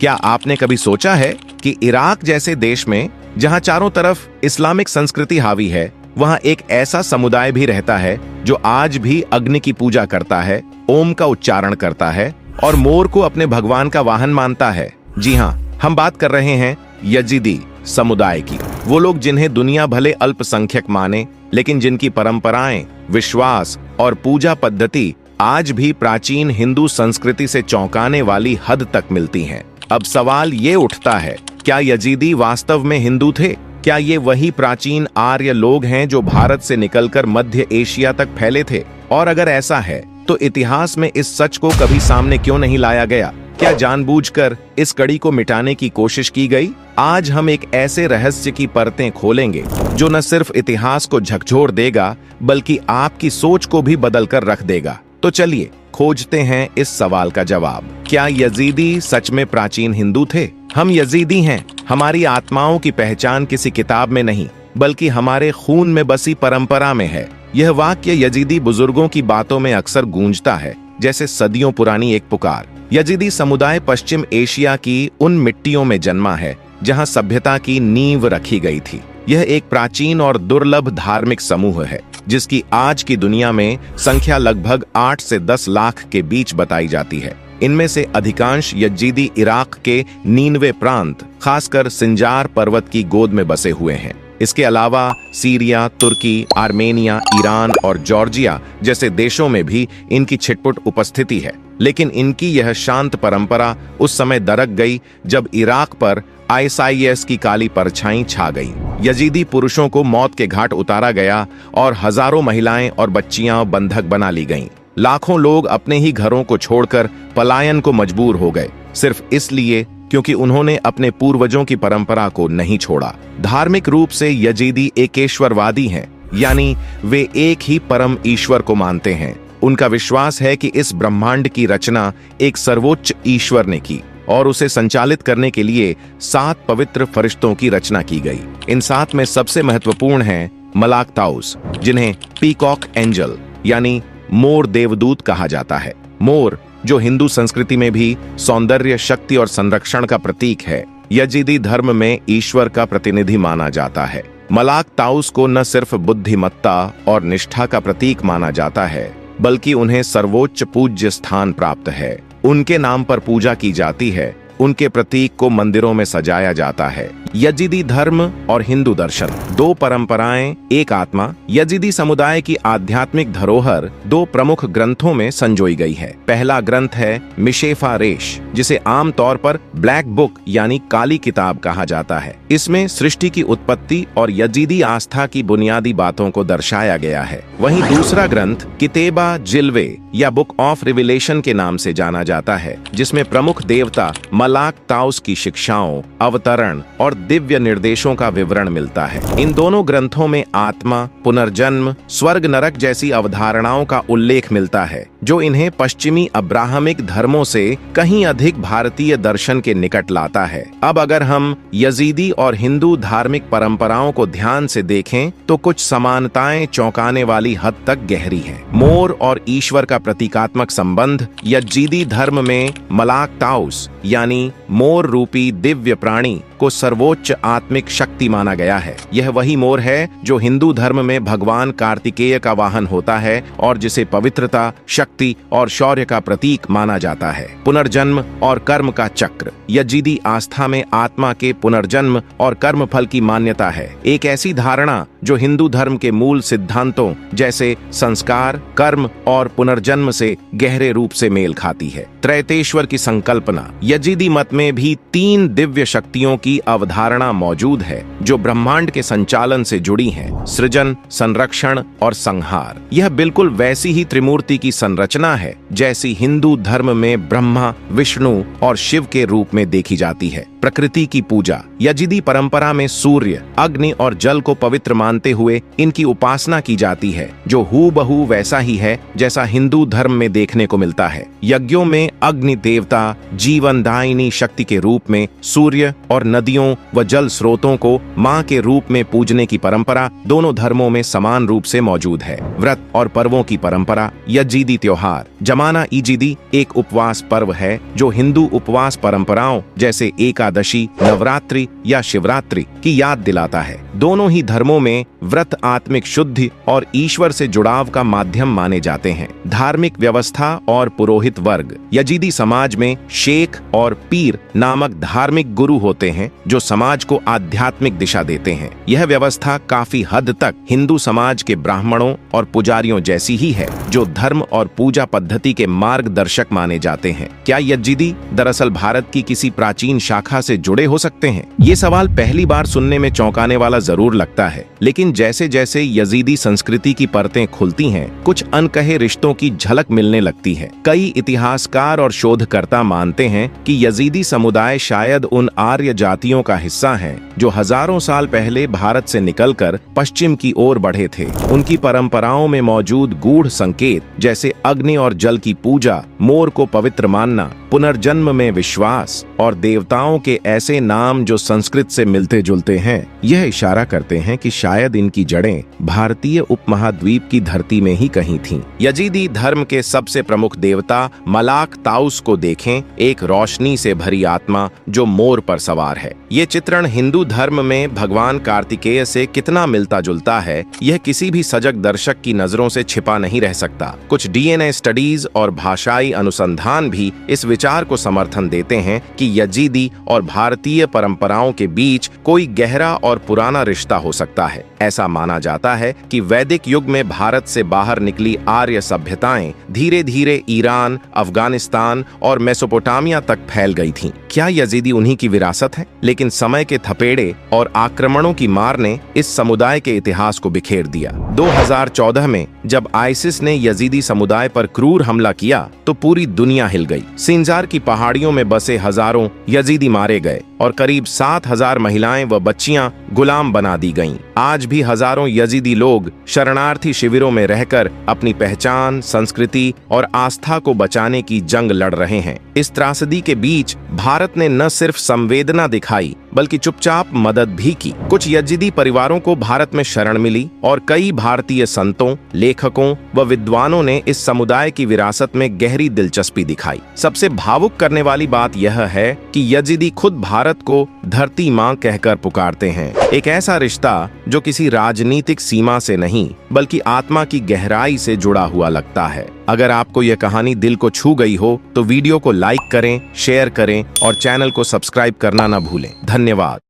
क्या आपने कभी सोचा है कि इराक जैसे देश में जहां चारों तरफ इस्लामिक संस्कृति हावी है, वहां एक ऐसा समुदाय भी रहता है जो आज भी अग्नि की पूजा करता है, ओम का उच्चारण करता है और मोर को अपने भगवान का वाहन मानता है। जी हाँ, हम बात कर रहे हैं यजीदी समुदाय की। वो लोग जिन्हें दुनिया भले अल्पसंख्यक माने, लेकिन जिनकी परंपराएं, विश्वास और पूजा पद्धति आज भी प्राचीन हिंदू संस्कृति से चौंकाने वाली हद तक मिलती हैं। अब सवाल ये उठता है, क्या यजीदी वास्तव में हिंदू थे? क्या ये वही प्राचीन आर्य लोग हैं जो भारत से निकलकर मध्य एशिया तक फैले थे? और अगर ऐसा है तो इतिहास में इस सच को कभी सामने क्यों नहीं लाया गया? क्या जानबूझकर इस कड़ी को मिटाने की कोशिश की गई? आज हम एक ऐसे रहस्य की परतें खोलेंगे जो न सिर्फ इतिहास को झकझोर देगा, बल्कि आपकी सोच को भी बदल कर रख देगा। तो चलिए खोजते हैं इस सवाल का जवाब। क्या यजीदी सच में प्राचीन हिंदू थे? हम यजीदी हैं। हमारी आत्माओं की पहचान किसी किताब में नहीं, बल्कि हमारे खून में बसी परंपरा में है। यह वाक्य यजीदी बुजुर्गों की बातों में अक्सर गूंजता है, जैसे सदियों पुरानी एक पुकार। यजीदी समुदाय पश्चिम एशिया की उन मिट्टियों में जन्मा है जहां सभ्यता की नींव रखी गई थी। यह एक प्राचीन और दुर्लभ धार्मिक समूह है जिसकी आज की दुनिया में संख्या लगभग 8 से 10 लाख के बीच बताई जाती है। इनमें से अधिकांश यजीदी इराक के नीनवे प्रांत, खासकर सिंजार पर्वत की गोद में बसे हुए हैं। इसके अलावा सीरिया, तुर्की, आर्मेनिया, ईरान और जॉर्जिया जैसे देशों में भी इनकी छिटपुट उपस्थिति है। लेकिन इनकी यह शांत परंपरा उस समय दरक गई जब इराक पर ISIS की काली परछाई छा गई। यजीदी पुरुषों को मौत के घाट उतारा गया और हजारों महिलाएं और बच्चियां बंधक बना ली गईं। लाखों लोग अपने ही घरों को छोड़कर पलायन को मजबूर हो गए, सिर्फ इसलिए क्योंकि उन्होंने अपने पूर्वजों की परंपरा को नहीं छोड़ा। धार्मिक रूप से यजीदी एकेश्वरवादी हैं, यानी वे एक ही परम ईश्वर को मानते हैं। उनका विश्वास है कि इस ब्रह्मांड की रचना एक सर्वोच्च ईश्वर ने की और उसे संचालित करने के लिए 7 पवित्र फरिश्तों की रचना की गई। इन 7 में सबसे महत्वपूर्ण हैं मलाक ताउस, जिन्हें पीकॉक एंजल यानी मोर देवदूत कहा जाता है। मोर, जो हिंदू संस्कृति में भी सौंदर्य, शक्ति और संरक्षण का प्रतीक है, यजीदी धर्म में ईश्वर का प्रतिनिधि माना जाता है। मलाक ताउस को न सिर्फ बुद्धिमत्ता और निष्ठा का प्रतीक माना जाता है, बल्कि उन्हें सर्वोच्च पूज्य स्थान प्राप्त है। उनके नाम पर पूजा की जाती है, उनके प्रतीक को मंदिरों में सजाया जाता है। यजीदी धर्म और हिंदू दर्शन, 2 परंपराएं, एक आत्मा। यजीदी समुदाय की आध्यात्मिक धरोहर 2 प्रमुख ग्रंथों में संजोई गई है। पहला ग्रंथ है मिशेफा रेश, जिसे आमतौर पर ब्लैक बुक यानी काली किताब कहा जाता है। इसमें सृष्टि की उत्पत्ति और यजीदी आस्था की बुनियादी बातों को दर्शाया गया है। वहीं दूसरा ग्रंथ कितेबा जिल्वे या बुक ऑफ रिविलेशन के नाम से जाना जाता है, जिसमें प्रमुख देवता मलाक ताउस की शिक्षाओं, अवतरण और दिव्य निर्देशों का विवरण मिलता है। इन दोनों ग्रंथों में आत्मा, पुनर्जन्म, स्वर्ग नरक जैसी अवधारणाओं का उल्लेख मिलता है, जो इन्हें पश्चिमी अब्राहमिक धर्मों से कहीं अधिक भारतीय दर्शन के निकट लाता है। अब अगर हम यजीदी और हिंदू धार्मिक परंपराओं को ध्यान से देखें तो कुछ समानताएं चौंकाने वाली हद तक गहरी हैं। मोर और ईश्वर का प्रतीकात्मक संबंध यजीदी धर्म में मलाक ताउस यानी मोर रूपी दिव्य प्राणी को सर्वोच्च आत्मिक शक्ति माना गया है। यह वही मोर है जो हिंदू धर्म में भगवान कार्तिकेय का वाहन होता है और जिसे पवित्रता, शक्ति और शौर्य का प्रतीक माना जाता है। पुनर्जन्म और कर्म का चक्र, यजीदी आस्था में आत्मा के पुनर्जन्म और कर्म फल की मान्यता है, एक ऐसी धारणा जो हिंदू धर्म के मूल सिद्धांतों जैसे संस्कार, कर्म और पुनर्जन्म से गहरे रूप से मेल खाती है। त्रैतेश्वर की संकल्पना, यजीदी मत में भी 3 दिव्य शक्तियों की अवधारणा मौजूद है जो ब्रह्मांड के संचालन से जुड़ी हैं, सृजन, संरक्षण और संहार। यह बिल्कुल वैसी ही त्रिमूर्ति की संरचना है जैसी हिंदू धर्म में ब्रह्मा, विष्णु और शिव के रूप में देखी जाती है। प्रकृति की पूजा। यजीदी परंपरा में सूर्य, अग्नि और जल को पवित्र मानते हुए इनकी उपासना की जाती है, जो हूबहू वैसा ही है जैसा हिंदू धर्म में देखने को मिलता है। यज्ञों में अग्नि देवता, जीवनदायिनी शक्ति के रूप में सूर्य और नदियों व जल स्रोतों को मां के रूप में पूजने की परंपरा दोनों धर्मों में समान रूप से मौजूद है। व्रत और पर्वों की परंपरा। यजीदी त्योहार जमाना ईजिदी एक उपवास पर्व है जो हिंदू उपवास परंपराओं जैसे एकादशी, नवरात्रि या शिवरात्रि की याद दिलाता है। दोनों ही धर्मों में व्रत आत्मिक शुद्धि और ईश्वर से जुड़ाव का माध्यम माने जाते हैं। धार्मिक व्यवस्था और पुरोहित वर्ग। यजीदी समाज में शेख और पीर नामक धार्मिक गुरु होते हैं जो समाज को आध्यात्मिक दिशा देते हैं। यह व्यवस्था काफी हद तक हिंदू समाज के ब्राह्मणों और पुजारियों जैसी ही है, जो धर्म और पूजा पद्धति के मार्गदर्शक माने जाते हैं। क्या यजीदी दरअसल भारत की किसी प्राचीन शाखा से जुड़े हो सकते हैं? ये सवाल पहली बार सुनने में चौंकाने वाला जरूर लगता है, लेकिन जैसे जैसे यजीदी संस्कृति की परतें खुलती हैं, कुछ अनकहे रिश्तों की झलक मिलने लगती है। कई इतिहासकार और शोधकर्ता मानते हैं कि यजीदी समुदाय शायद उन आर्य जातियों का हिस्सा हैं जो हजारों साल पहले भारत से निकलकर पश्चिम की ओर बढ़े थे। उनकी परंपराओं में मौजूद गूढ़ संकेत जैसे अग्नि और जल की पूजा, मोर को पवित्र मानना, पुनर्जन्म में विश्वास और देवताओं के ऐसे नाम जो संस्कृत से मिलते जुलते हैं, यह इशारा करते हैं कि शायद इनकी जड़ें भारतीय उपमहाद्वीप की धरती में ही कहीं थीं। यजीदी धर्म के सबसे प्रमुख देवता मलाक ताउस को देखें, एक रोशनी से भरी आत्मा जो मोर पर सवार है। ये चित्रण हिंदू धर्म में भगवान कार्तिकेय से कितना मिलता जुलता है, यह किसी भी सजग दर्शक की नजरों से छिपा नहीं रह सकता। कुछ डीएनए स्टडीज और भाषाई अनुसंधान भी इस विचार को समर्थन देते हैं कि यजीदी और भारतीय परंपराओं के बीच कोई गहरा और पुराना रिश्ता हो सकता है। ऐसा माना जाता है कि वैदिक युग में भारत से बाहर निकली आर्य सभ्यताएं धीरे धीरे ईरान, अफगानिस्तान और मेसोपोटामिया तक फैल गई थीं। क्या यजीदी उन्हीं की विरासत है? लेकिन समय के थपेड़े और आक्रमणों की मार ने इस समुदाय के इतिहास को बिखेर दिया। 2014 में जब आईसिस ने यजीदी समुदाय पर क्रूर हमला किया तो पूरी दुनिया हिल गई। सिंजार की पहाड़ियों में बसे हजारों यजीदी मारे गए और करीब 7,000 महिलाएं व बच्चियां गुलाम बना दी गईं। आज भी हजारों यजीदी लोग शरणार्थी शिविरों में रहकर अपनी पहचान, संस्कृति और आस्था को बचाने की जंग लड़ रहे हैं। इस त्रासदी के बीच भारत ने न सिर्फ संवेदना दिखाई बल्कि चुपचाप मदद भी की। कुछ यजीदी परिवारों को भारत में शरण मिली और कई भारतीय संतों, लेखकों व विद्वानों ने इस समुदाय की विरासत में गहरी दिलचस्पी दिखाई। सबसे भावुक करने वाली बात यह है कि यजीदी खुद भारत को धरती मां कहकर पुकारते हैं। एक ऐसा रिश्ता जो किसी राजनीतिक सीमा से नहीं बल्कि आत्मा की गहराई से जुड़ा हुआ लगता है। अगर आपको यह कहानी दिल को छू गई हो तो वीडियो को लाइक करें, शेयर करें और चैनल को सब्सक्राइब करना न भूलें। धन्यवाद।